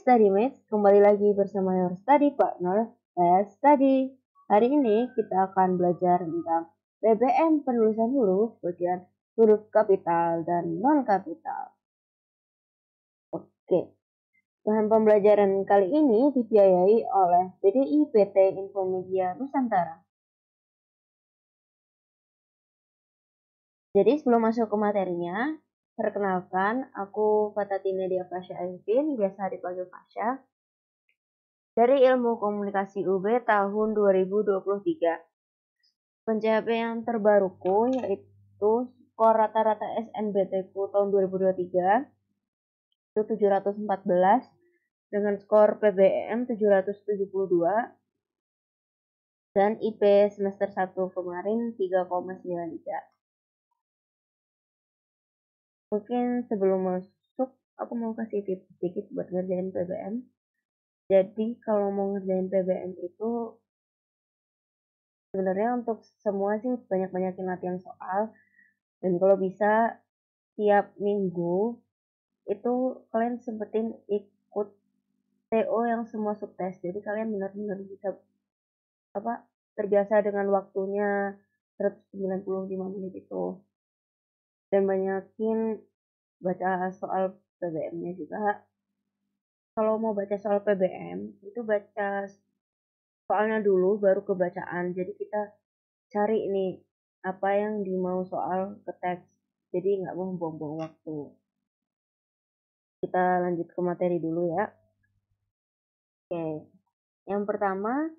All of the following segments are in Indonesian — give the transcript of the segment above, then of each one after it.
Study Mates, kembali lagi bersama your study partner, Let's Study. Hari ini kita akan belajar tentang BBM penulisan huruf, bagian huruf kapital dan non-kapital. Oke, bahan pembelajaran kali ini dibiayai oleh PDI PT Infomedia Nusantara. Jadi sebelum masuk ke materinya, perkenalkan, aku Fatatine Dia Fasya Arifin, biasa dipanggil Fasya, dari Ilmu Komunikasi UB tahun 2023. Pencapaian terbaruku yaitu skor rata-rata SNBT-ku tahun 2023 itu 714 dengan skor PBM 772 dan IP semester 1 kemarin 3,93. Mungkin sebelum masuk aku mau kasih tips sedikit buat ngerjain PBM. Jadi kalau mau ngerjain PBM itu sebenarnya untuk semua sih banyak-banyakin latihan soal, dan kalau bisa tiap minggu itu kalian sempetin ikut TO yang semua subtes. Jadi kalian benar-benar bisa terbiasa dengan waktunya 195 menit itu, dan banyakin baca soal PBM-nya juga. Kalau mau baca soal PBM itu baca soalnya dulu baru ke bacaan. Jadi kita cari ini apa yang dimau soal ke teks, jadi nggak mau buang-buang waktu. Kita lanjut ke materi dulu ya. Oke, yang pertama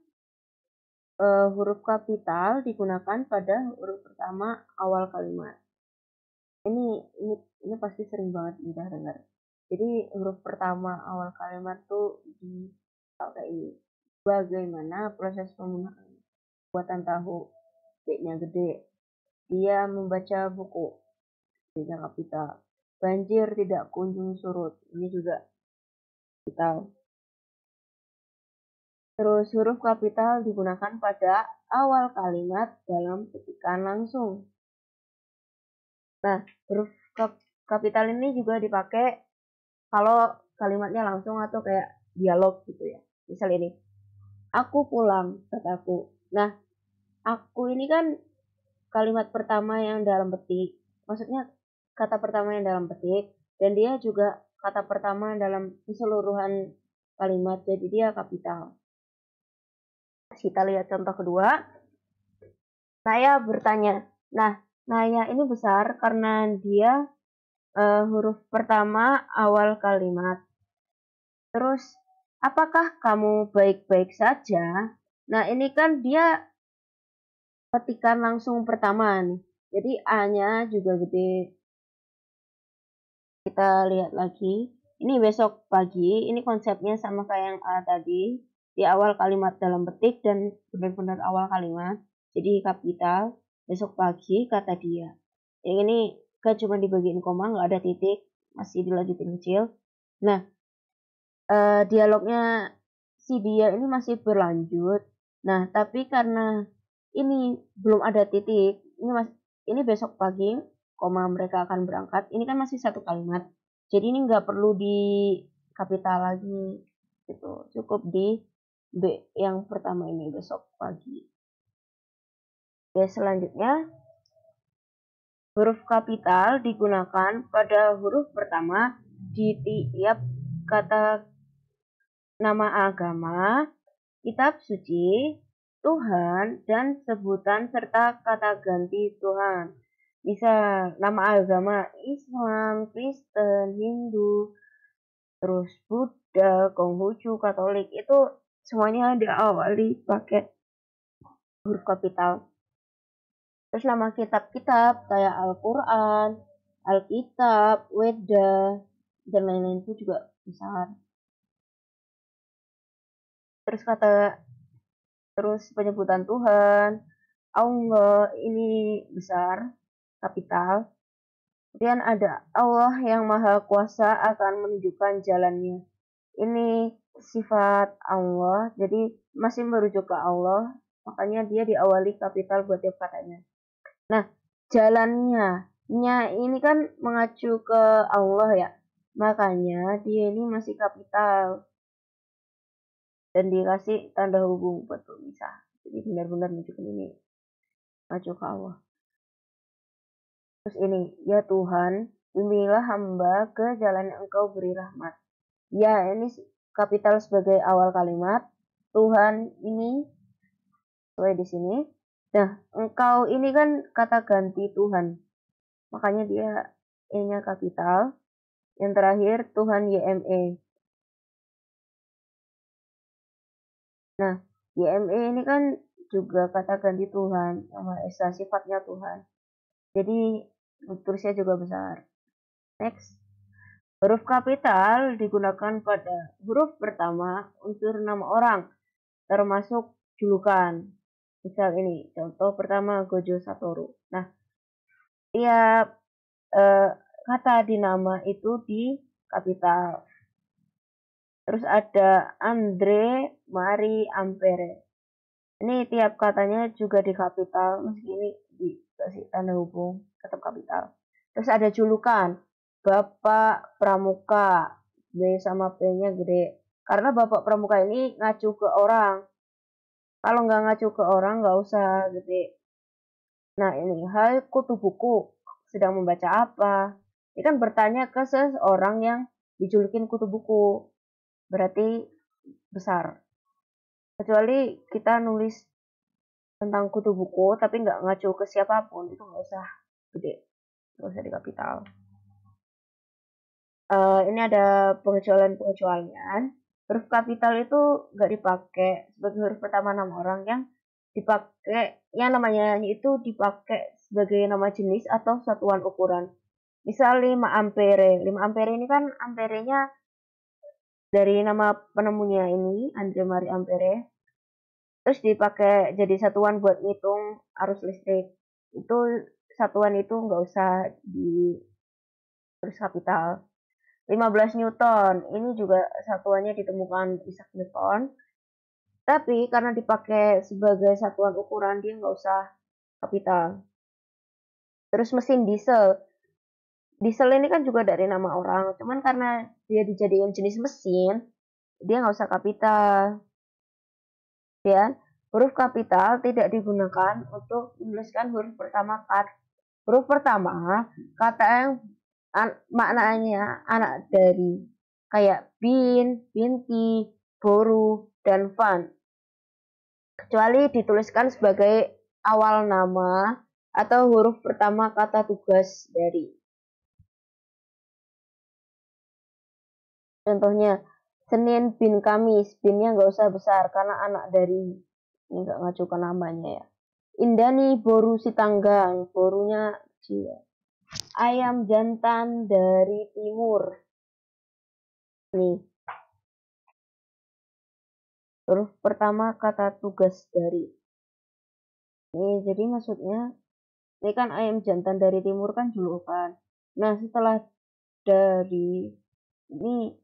huruf kapital digunakan pada huruf pertama awal kalimat. Ini pasti sering banget udah dengar. Jadi huruf pertama awal kalimat tuh di kayak ini. Bagaimana proses pembuatan tahu? B-nya gede. Dia membaca buku. B-nya kapital. Banjir tidak kunjung surut. Ini juga kapital. Terus huruf kapital digunakan pada awal kalimat dalam petikan langsung. Nah, huruf kapital ini juga dipakai kalau kalimatnya langsung atau kayak dialog gitu ya. Misal ini, aku pulang, kataku. Nah, aku ini kan kalimat pertama yang dalam petik. Maksudnya kata pertama yang dalam petik, dan dia juga kata pertama dalam keseluruhan kalimat, jadi dia kapital. Kita lihat contoh kedua. Saya bertanya. Nah, Naya ini besar karena dia huruf pertama awal kalimat. Terus, apakah kamu baik-baik saja? Nah, ini kan dia petikan langsung pertama nih. Jadi A-nya juga gede. Kita lihat lagi. Ini besok pagi. Ini konsepnya sama kayak yang A tadi. Di awal kalimat dalam petik dan benar-benar awal kalimat. Jadi kapital. Besok pagi kata dia. Yang ini kan cuma dibagiin koma, nggak ada titik. Masih dilanjutin kecil. Nah, dialognya si dia ini masih berlanjut. Nah, tapi karena ini belum ada titik, ini besok pagi, koma mereka akan berangkat. Ini kan masih satu kalimat. Jadi ini nggak perlu di kapital lagi, gitu. Cukup di B yang pertama ini besok pagi. Oke, selanjutnya huruf kapital digunakan pada huruf pertama di tiap kata nama agama, kitab suci, Tuhan, dan sebutan serta kata ganti Tuhan. Misal nama agama Islam, Kristen, Hindu, terus Buddha, Konghucu, Katolik, itu semuanya diawali pakai huruf kapital. Terus nama kitab-kitab kayak Al-Quran, Alkitab, Weda, dan lain-lain itu juga besar. Terus penyebutan Tuhan, Allah, ini besar, kapital. Kemudian ada Allah yang maha kuasa akan menunjukkan jalannya. Ini sifat Allah, jadi masih merujuk ke Allah, makanya dia diawali kapital buat tiap katanya. Nah, jalannya, nya ini kan mengacu ke Allah ya, makanya dia ini masih kapital. dan dikasih tanda hubung buat pemisah. Jadi benar-benar nunjukin ini maju ke Allah. Terus ini, ya Tuhan, bimbinglah hamba ke jalan yang Engkau beri rahmat. Ya, ini kapital sebagai awal kalimat. Tuhan ini sesuai di sini. Nah, Engkau ini kan kata ganti Tuhan. Makanya dia E-nya kapital. Yang terakhir Tuhan YME. Nah, YME ini kan juga kata ganti Tuhan, yang Maha Esa, sifatnya Tuhan. Jadi tulisnya juga besar. Next. Huruf kapital digunakan pada huruf pertama unsur nama orang, termasuk julukan. Misal ini, contoh pertama Gojo Satoru. Nah, tiap kata di nama itu di kapital. Terus ada Andre, Mari, Ampere. Ini tiap katanya juga di kapital, meski ini dikasih tanda hubung, tetap kapital. Terus ada julukan, Bapak Pramuka, B sama P-nya gede. Karena Bapak Pramuka ini ngacu ke orang. Kalau nggak ngacu ke orang, nggak usah gede. Nah ini, hai kutu buku, sedang membaca apa? Ini kan bertanya ke seseorang yang dijulukin kutu buku. Berarti besar. Kecuali kita nulis tentang kutu buku tapi nggak ngacu ke siapapun, itu nggak usah gede, nggak usah di kapital. Ini ada pengecualian. Huruf kapital itu nggak dipakai sebagai huruf pertama nama orang, yang dipakai yang namanya itu dipakai sebagai nama jenis atau satuan ukuran. Misal 5 ampere. 5 ampere ini kan amperenya dari nama penemunya ini, Andre Marie Ampere. Terus dipakai jadi satuan buat ngitung arus listrik. Itu satuan itu nggak usah di tulis kapital. 15 Newton, ini juga satuannya ditemukan Isaac Newton. Tapi karena dipakai sebagai satuan ukuran, dia nggak usah kapital. Terus mesin diesel. Diesel ini kan juga dari nama orang, cuman karena dia dijadikan jenis mesin, dia nggak usah kapital. Ya, huruf kapital tidak digunakan untuk menuliskan huruf pertama kata. Huruf pertama kata yang maknanya anak dari, kayak bin, binti, boru, dan van. Kecuali dituliskan sebagai awal nama atau huruf pertama kata tugas dari. Contohnya, Senin bin Kamis, binnya nggak usah besar karena anak dari, ini nggak ngacu ke namanya ya. Indani boru Sitanggang, borunya kecil. Ayam jantan dari timur. Nih, huruf pertama kata tugas dari. Nih, jadi maksudnya, ini kan ayam jantan dari timur kan julukan. Nah, setelah dari, ini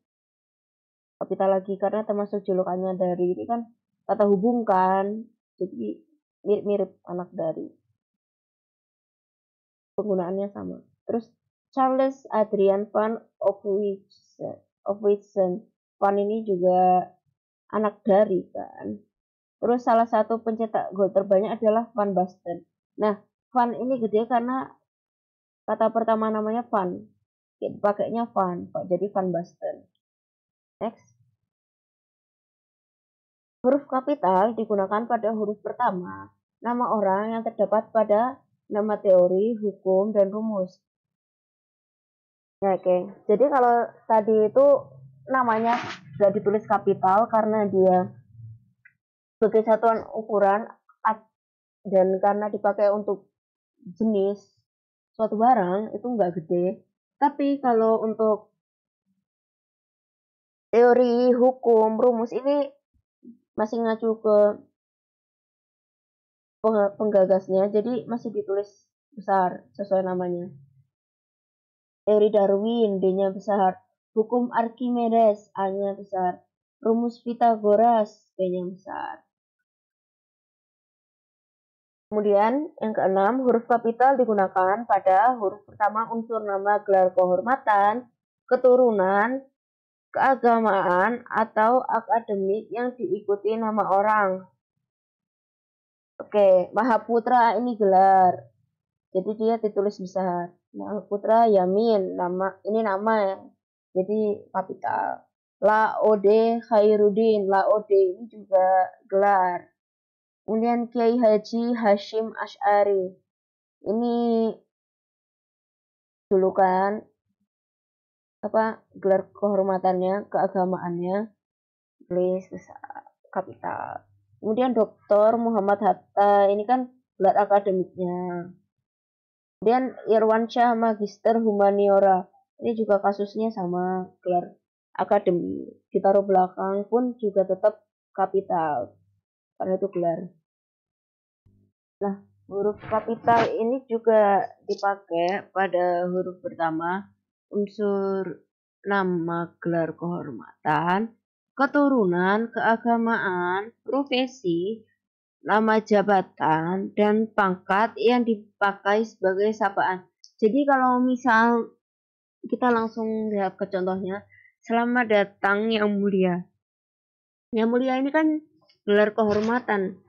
kapital lagi karena termasuk julukannya dari, ini kan kata hubung kan, jadi mirip-mirip anak dari, penggunaannya sama. Terus Charles Adrian van Opwitzen, Van ini juga anak dari kan. Terus salah satu pencetak gol terbanyak adalah Van Basten. Nah, Van ini gede karena kata pertama namanya Van, pakainya Van, jadi Van Basten. Next. Huruf kapital digunakan pada huruf pertama nama orang yang terdapat pada nama teori, hukum, dan rumus. Nah, oke. Jadi kalau tadi itu namanya sudah ditulis kapital karena dia sebagai satuan ukuran dan karena dipakai untuk jenis suatu barang itu nggak gede. Tapi kalau untuk teori, hukum, rumus ini masih ngacu ke penggagasnya, jadi masih ditulis besar sesuai namanya. Teori Darwin, D-nya besar. Hukum Archimedes, A-nya besar. Rumus Pythagoras, B-nya besar. Kemudian yang keenam, huruf kapital digunakan pada huruf pertama unsur nama, gelar kehormatan, keturunan, keagamaan atau akademik yang diikuti nama orang. Oke, Mahaputra ini gelar. Jadi dia ditulis besar. Mahaputra Yamin, nama ya. Jadi kapital. Laode Khairuddin, Laode ini juga gelar. Kemudian Kiai Haji Hashim Asy'ari. Ini julukan gelar kehormatannya, keagamaannya, tulis besar, kapital. Kemudian Dr. Muhammad Hatta, ini kan gelar akademiknya. Kemudian Irwansyah Magister Humaniora, ini juga kasusnya sama, gelar akademik. Ditaruh belakang pun juga tetap kapital, karena itu gelar. Nah, huruf kapital ini juga dipakai pada huruf pertama, unsur nama, gelar kehormatan, keturunan, keagamaan, profesi, nama jabatan, dan pangkat yang dipakai sebagai sapaan. Jadi kalau misal kita langsung lihat ke contohnya, selamat datang yang mulia. Yang mulia ini kan gelar kehormatan.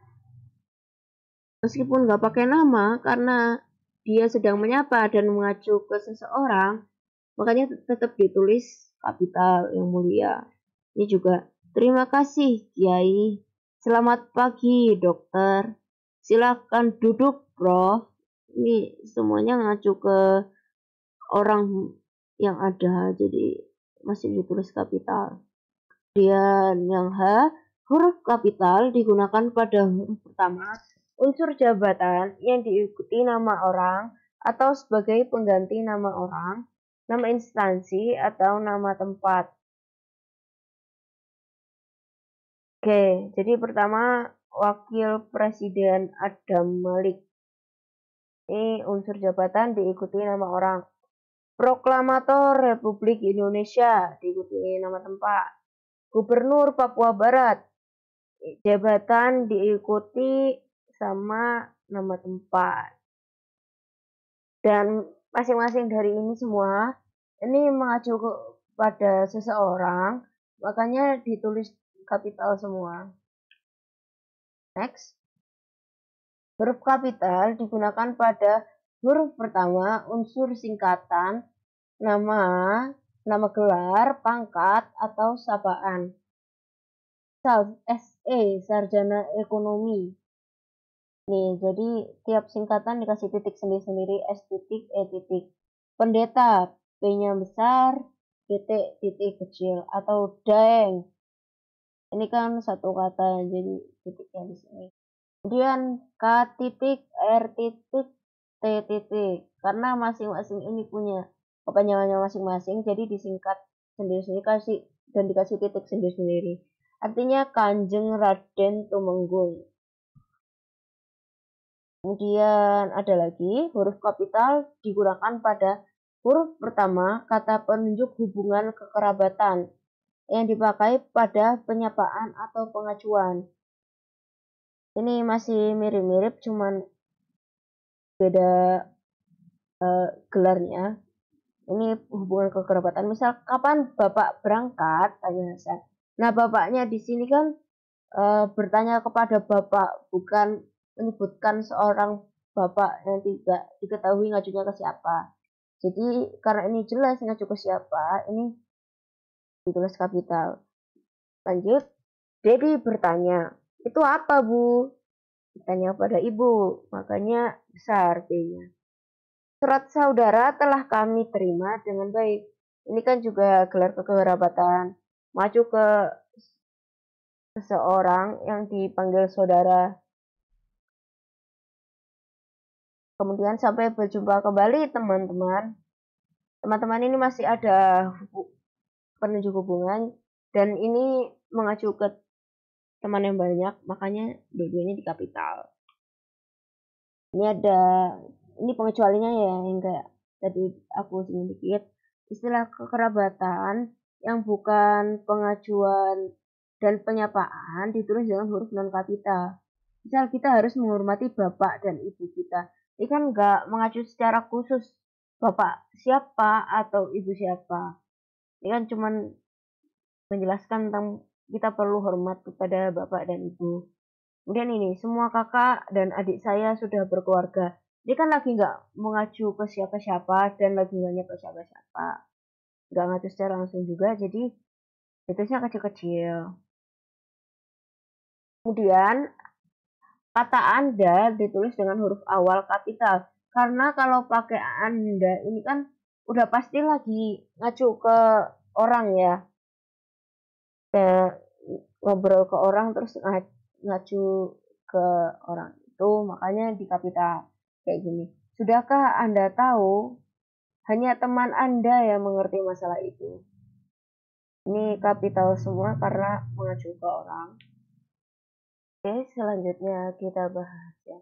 Meskipun nggak pakai nama, karena dia sedang menyapa dan mengacu ke seseorang, makanya tetap ditulis kapital yang mulia. Ini juga terima kasih Kiai. Selamat pagi dokter. Silakan duduk Prof. Ini semuanya ngacu ke orang yang ada, jadi masih ditulis kapital. Kemudian yang H, huruf kapital digunakan pada huruf pertama unsur jabatan yang diikuti nama orang atau sebagai pengganti nama orang, nama instansi, atau nama tempat. Oke, jadi pertama Wakil Presiden Adam Malik. Ini unsur jabatan diikuti nama orang. Proklamator Republik Indonesia diikuti nama tempat. Gubernur Papua Barat, jabatan diikuti sama nama tempat. Dan masing-masing dari ini semua, ini mengacu pada seseorang, makanya ditulis kapital semua. Next. Huruf kapital digunakan pada huruf pertama unsur singkatan, nama gelar, pangkat, atau sapaan. SE, sarjana ekonomi. Nih, jadi tiap singkatan dikasih titik sendiri-sendiri, S titik, E titik. Pendeta, P-nya besar, titik kecil, atau deng. Ini kan satu kata, jadi titiknya di sini. Kemudian K titik, R titik, T titik. Karena masing-masing ini punya kepanjangannya masing-masing, jadi disingkat sendiri-sendiri dan dikasih titik sendiri-sendiri. Artinya Kanjeng Raden Tumenggung. Kemudian ada lagi, huruf kapital digunakan pada huruf pertama kata penunjuk hubungan kekerabatan yang dipakai pada penyapaan atau pengacuan. Ini masih mirip-mirip, cuman beda gelarnya. Ini hubungan kekerabatan. Misal, kapan Bapak berangkat? Tanya Hasan. Nah, bapaknya di sini kan bertanya kepada Bapak, bukan menyebutkan seorang bapak yang tidak diketahui ngajunya ke siapa. Jadi karena ini jelas ngacu ke siapa, ini ditulis kapital. Lanjut, Dedi bertanya, itu apa Bu? Ditanya pada ibu, makanya besar B-nya. Surat saudara telah kami terima dengan baik. Ini kan juga gelar kekerabatan, maju ke seseorang yang dipanggil saudara. Kemudian sampai berjumpa kembali teman-teman. Teman-teman ini masih ada penunjuk hubungan dan ini mengacu ke teman yang banyak, makanya dua-duanya di kapital. Ini pengecualinya ya, yang kayak tadi aku singgung dikit. Istilah kekerabatan yang bukan pengajuan dan penyapaan ditulis dengan huruf non kapital. Misal kita harus menghormati bapak dan ibu kita. Ini kan nggak mengacu secara khusus bapak siapa atau ibu siapa. Ini kan cuman menjelaskan tentang kita perlu hormat kepada bapak dan ibu. Kemudian ini, semua kakak dan adik saya sudah berkeluarga. Dia kan lagi nggak mengacu ke siapa-siapa dan lagi nggak ke siapa-siapa. Nggak ngacu secara langsung juga, jadi ditulisnya kecil-kecil. Kemudian, kata Anda ditulis dengan huruf awal kapital. Karena kalau pakai Anda ini kan udah pasti lagi ngacu ke orang ya. Kayak ngobrol ke orang terus ngacu ke orang itu, makanya di kapital kayak gini. Sudahkah Anda tahu? Hanya teman Anda yang mengerti masalah itu. Ini kapital semua karena mengacu ke orang. Oke, selanjutnya kita bahas ya.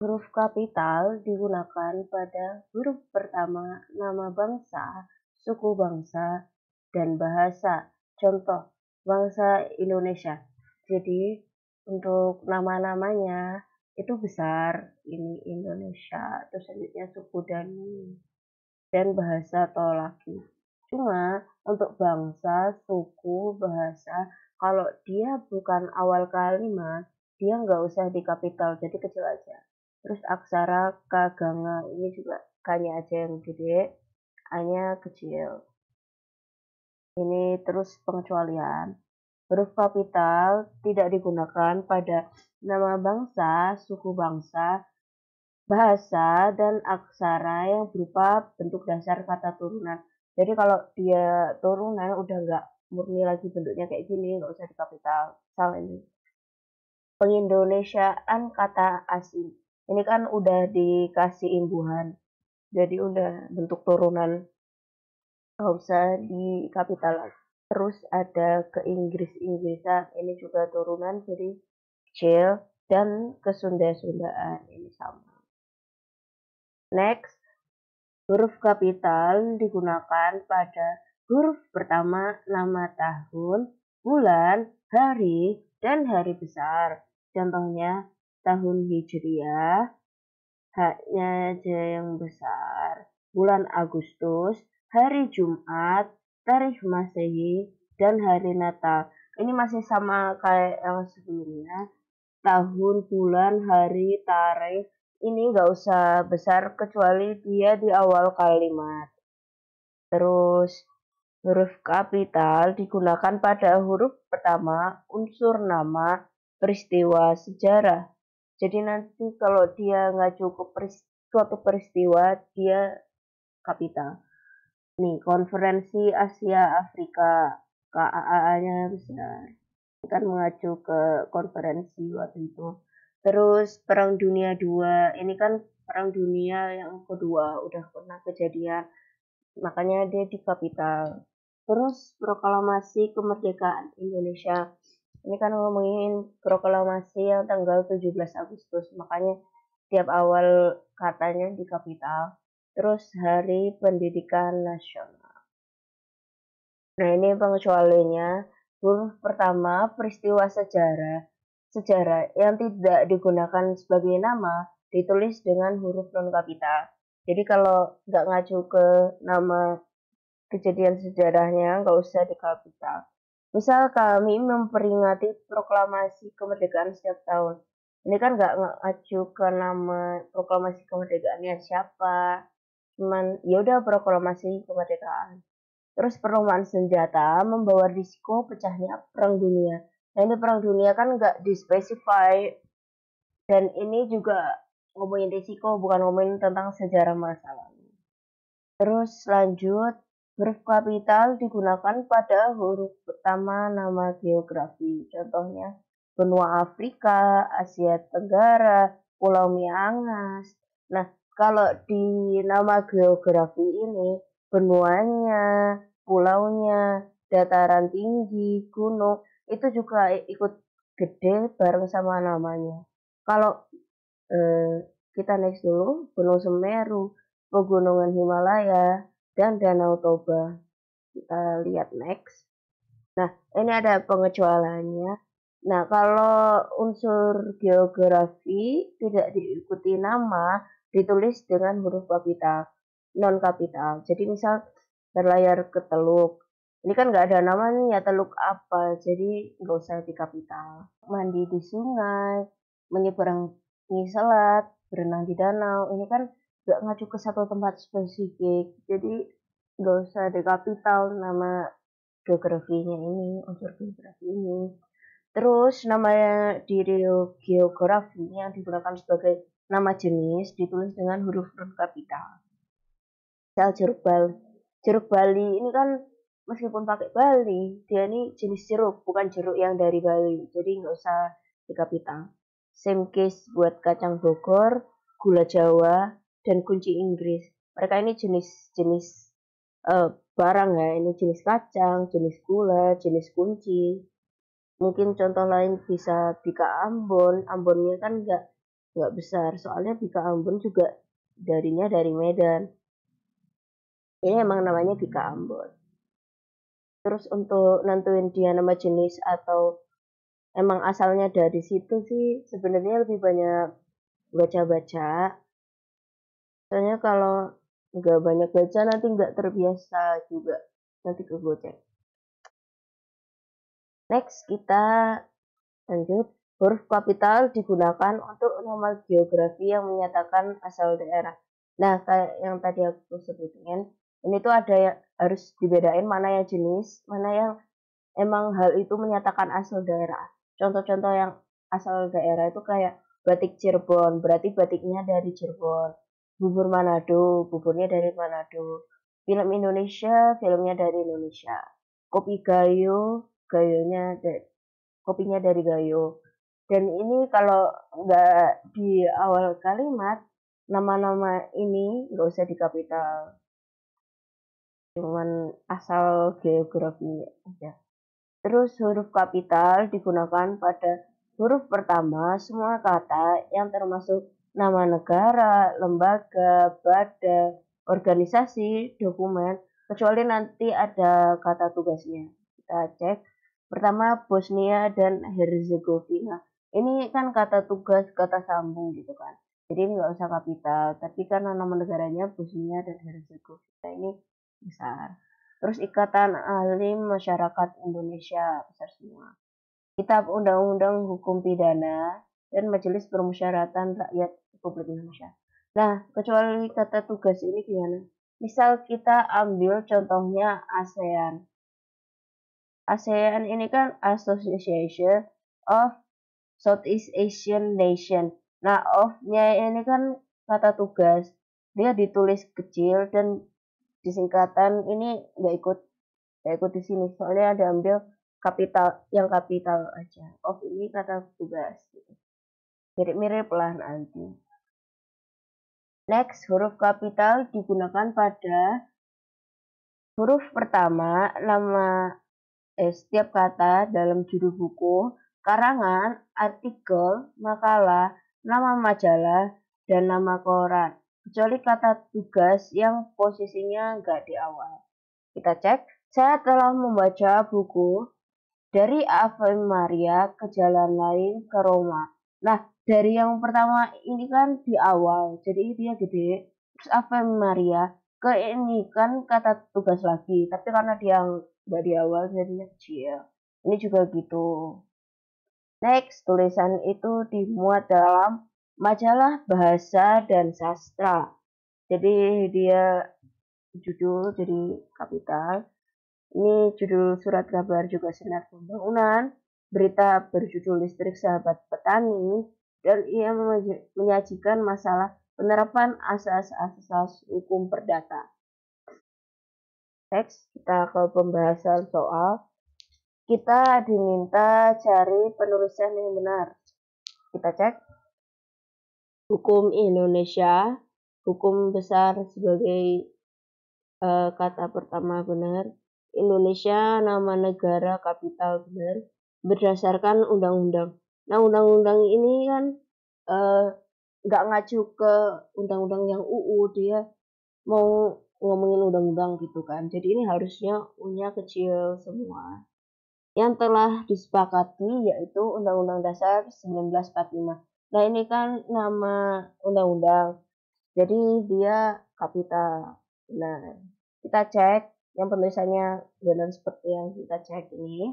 Huruf kapital digunakan pada huruf pertama nama bangsa, suku bangsa, dan bahasa. Contoh, bangsa Indonesia. Jadi, untuk nama-namanya itu besar. Ini Indonesia, terus selanjutnya suku dan bahasa atau laki. Cuma untuk bangsa, suku, bahasa, kalau dia bukan awal kalimat, dia nggak usah di kapital, jadi kecil aja. Terus aksara kaganga ini juga kanya aja yang gede, a-nya kecil. Ini terus pengecualian. Huruf kapital tidak digunakan pada nama bangsa, suku bangsa, bahasa, dan aksara yang berupa bentuk dasar kata turunan. Jadi kalau dia turunan udah nggak murni lagi bentuknya kayak gini, nggak usah di kapital. Salah ini. Pengindonesiaan kata asing. Ini kan udah dikasih imbuhan. Jadi udah bentuk turunan. Nggak usah di kapital lagi. Terus ada ke Inggris-Inggrisan. Ini juga turunan jadi kecil. Dan ke Sunda-Sundaan. Ini sama. Next. Huruf kapital digunakan pada huruf pertama nama tahun, bulan, hari, dan hari besar. Contohnya tahun Hijriah, H-nya aja yang besar, bulan Agustus, hari Jumat, tarikh Masehi, dan hari Natal. Ini masih sama kayak yang sebelumnya. Tahun, bulan, hari, tarikh, ini nggak usah besar kecuali dia di awal kalimat. Terus huruf kapital digunakan pada huruf pertama unsur nama peristiwa sejarah. Jadi nanti kalau dia nggak cukup suatu peristiwa, dia kapital. Nih, konferensi Asia Afrika, KAA-nya besar. Kan mengacu ke konferensi waktu itu. Terus Perang Dunia II, ini kan Perang Dunia yang kedua udah pernah kejadian, makanya dia di kapital. Terus proklamasi kemerdekaan Indonesia, ini kan ngomongin proklamasi yang tanggal 17 Agustus, makanya tiap awal katanya di kapital. Terus Hari Pendidikan Nasional. Nah, ini pengecualiannya. Huruf pertama peristiwa sejarah. Sejarah yang tidak digunakan sebagai nama ditulis dengan huruf non kapital. Jadi kalau nggak ngacu ke nama kejadian sejarahnya, nggak usah di kapital. Misal kami memperingati proklamasi kemerdekaan setiap tahun. Ini kan nggak ngacu ke nama proklamasi kemerdekaannya siapa. Cuman ya udah proklamasi kemerdekaan. Terus perlombaan senjata membawa risiko pecahnya perang dunia. Nah, ini perang dunia kan nggak dispesify, dan ini juga ngomongin risiko, bukan ngomongin tentang sejarah masa lalu. Terus lanjut, huruf kapital digunakan pada huruf pertama nama geografi. Contohnya benua Afrika, Asia Tenggara, Pulau Miangas. Nah, kalau di nama geografi ini, benuanya, pulaunya, dataran tinggi, gunung, itu juga ikut gede bareng sama namanya. Kalau kita next dulu, Gunung Semeru, Pegunungan Himalaya, dan Danau Toba. Kita lihat next. Nah, ini ada pengecualiannya. Nah, kalau unsur geografi tidak diikuti nama, ditulis dengan huruf kapital, non kapital. Jadi misal berlayar ke Teluk, Ini kan nggak ada namanya Teluk apa, jadi nggak usah di kapital. Mandi di sungai, menyeberangi selat, berenang di danau, ini kan nggak ngacu ke satu tempat spesifik, jadi nggak usah di kapital nama geografinya ini, unsur geografi ini. Terus namanya di geografi yang digunakan sebagai nama jenis ditulis dengan huruf-huruf kapital. Misal jeruk Bali ini kan meskipun pakai Bali, dia ini jenis jeruk, bukan jeruk yang dari Bali. Jadi nggak usah di kapital. Same case buat kacang Bogor, gula Jawa, dan kunci Inggris. Mereka ini jenis-jenis barang ya. Ini jenis kacang, jenis gula, jenis kunci. Mungkin contoh lain bisa Bika Ambon. Ambonnya kan nggak besar, soalnya Bika Ambon juga darinya dari Medan. Ini emang namanya Bika Ambon. Terus untuk nentuin dia nama jenis atau emang asalnya dari situ sih sebenarnya lebih banyak baca-baca. Soalnya kalau nggak banyak baca nanti nggak terbiasa juga. Nanti kegocek. Next kita lanjut. Huruf kapital digunakan untuk nama geografi yang menyatakan asal daerah. Nah, kayak yang tadi aku sebutin, ini tuh ada yang harus dibedain mana yang jenis, mana yang emang hal itu menyatakan asal daerah. Contoh-contoh yang asal daerah itu kayak batik Cirebon, berarti batiknya dari Cirebon. Bubur Manado, buburnya dari Manado. Film Indonesia, filmnya dari Indonesia. Kopi Gayo, kopinya dari Gayo. Dan ini kalau nggak di awal kalimat, nama-nama ini nggak usah di kapital. Cuman asal geografi aja. Terus huruf kapital digunakan pada huruf pertama semua kata yang termasuk nama negara, lembaga, badan, organisasi, dokumen, kecuali nanti ada kata tugasnya. Kita cek. Pertama Bosnia dan Herzegovina. Ini kan kata tugas, kata sambung gitu kan. Jadi ini nggak usah kapital, tapi karena nama negaranya Bosnia dan Herzegovina ini besar. Terus Ikatan Ahli Masyarakat Indonesia besar semua. Kitab Undang-Undang Hukum Pidana dan Majelis Permusyawaratan Rakyat Republik Indonesia. Nah, kecuali kata tugas ini gimana? Misal kita ambil contohnya ASEAN. ASEAN ini kan Association of Southeast Asian Nation. Nah, of-nya ini kan kata tugas. Dia ditulis kecil dan disingkatan ini nggak ikut di sini. Soalnya ada ambil yang kapital aja. Of ini kata tugas. Gitu. Mirip-mirip lah nanti. Next, huruf kapital digunakan pada huruf pertama nama setiap kata dalam judul buku, karangan, artikel, makalah, nama majalah, dan nama koran. Kecuali kata tugas yang posisinya nggak di awal. Kita cek. Saya telah membaca buku Dari Ave Maria ke Jalan Lain ke Roma. Nah, dari yang pertama ini kan di awal, jadi dia gede. Terus Ave Maria ke ini kan kata tugas lagi, tapi karena dia nggak di awal jadinya kecil. Ini juga gitu. Next, tulisan itu dimuat dalam majalah bahasa dan sastra. Jadi dia judul jadi kapital. Ini judul surat kabar juga sinar pembangunan, berita berjudul listrik sahabat petani, dan ia menyajikan masalah penerapan asas-asas hukum perdata. Next, kita ke pembahasan soal. Kita diminta cari penulisan yang benar. Kita cek. Hukum Indonesia, hukum besar sebagai kata pertama benar. Indonesia nama negara kapital benar berdasarkan undang-undang. Nah, undang-undang ini kan nggak ngacu ke undang-undang yang UU, dia mau ngomongin undang-undang gitu kan. Jadi ini harusnya U-nya kecil semua. Yang telah disepakati yaitu Undang-Undang Dasar 1945. Nah, ini kan nama undang-undang. Jadi dia kapital. Nah, kita cek yang penulisannya benar seperti yang kita cek ini.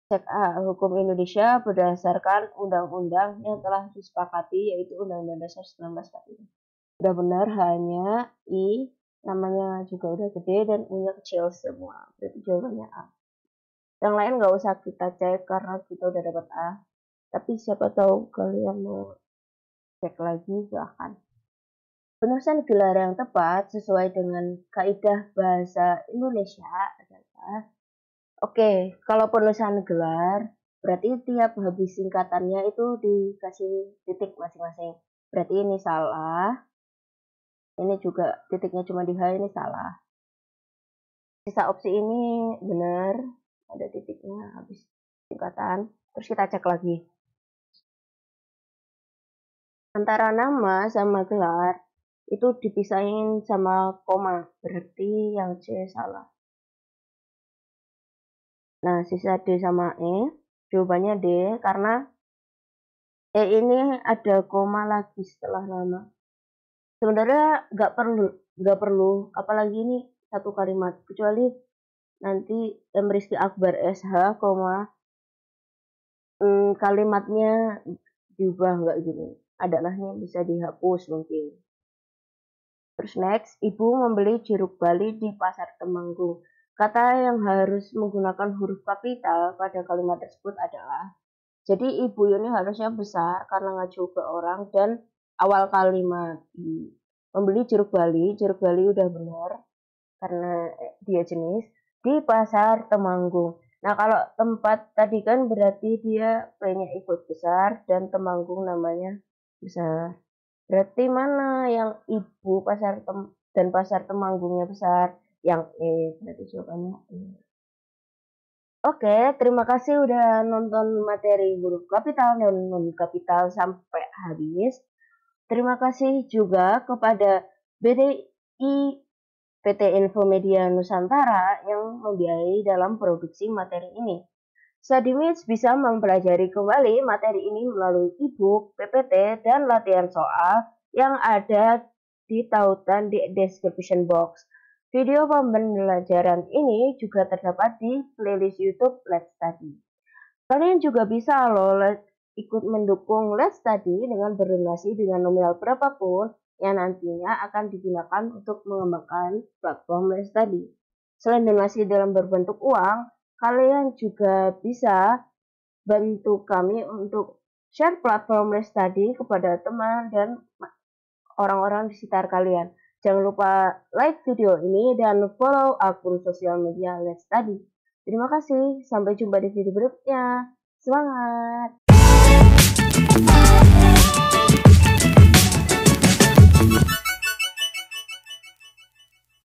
Cek hukum Indonesia berdasarkan undang-undang yang telah disepakati, yaitu Undang-Undang Dasar 1945. Udah benar, hanya I, namanya juga udah gede dan U-nya kecil semua. Berarti jawabannya A. Yang lain nggak usah kita cek karena kita udah dapat A. Tapi siapa tahu kalian mau cek lagi, silahkan. Penulisan gelar yang tepat sesuai dengan kaidah bahasa Indonesia adalah kalau penulisan gelar, berarti tiap habis singkatannya itu dikasih titik masing-masing. Berarti ini salah. Ini juga titiknya cuma di H, ini salah. Sisa opsi ini benar, ada titiknya habis singkatan. Terus kita cek lagi. Antara nama sama gelar itu dipisahin sama koma, berarti yang C salah. Nah, sisa D sama E, jawabannya D, karena E ini ada koma lagi setelah nama. Sebenarnya nggak perlu, apalagi ini satu kalimat, kecuali nanti M. Rizky Akbar SH, kalimatnya diubah nggak gini, adalahnya bisa dihapus mungkin. Terus next, ibu membeli jeruk bali di pasar Temanggung. Kata yang harus menggunakan huruf kapital pada kalimat tersebut adalah, jadi ibu ini harusnya besar karena ngacu ke orang dan awal kalimat. Membeli jeruk bali udah benar karena dia jenis di pasar Temanggung. Nah, kalau tempat tadi kan berarti dia P-nya ikut besar dan Temanggung namanya besar. Berarti mana yang ibu dan pasar Temanggungnya besar? Yang E, berarti jawabannya E. Oke, terima kasih udah nonton materi huruf kapital dan non-kapital sampai habis. Terima kasih juga kepada BDI PT Infomedia Nusantara yang membiayai dalam produksi materi ini. Studymates bisa mempelajari kembali materi ini melalui e-book, PPT, dan latihan soal yang ada di tautan di description box. Video pembelajaran ini juga terdapat di playlist YouTube Let's Study. Kalian juga bisa ikut mendukung Let's Study dengan berdonasi dengan nominal berapapun yang nantinya akan digunakan untuk mengembangkan platform Let's Study. Selain donasi dalam berbentuk uang, kalian juga bisa bantu kami untuk share platform Let's Study kepada teman dan orang-orang di sekitar kalian. Jangan lupa like video ini dan follow akun sosial media Let's Study. Terima kasih, sampai jumpa di video berikutnya. Semangat!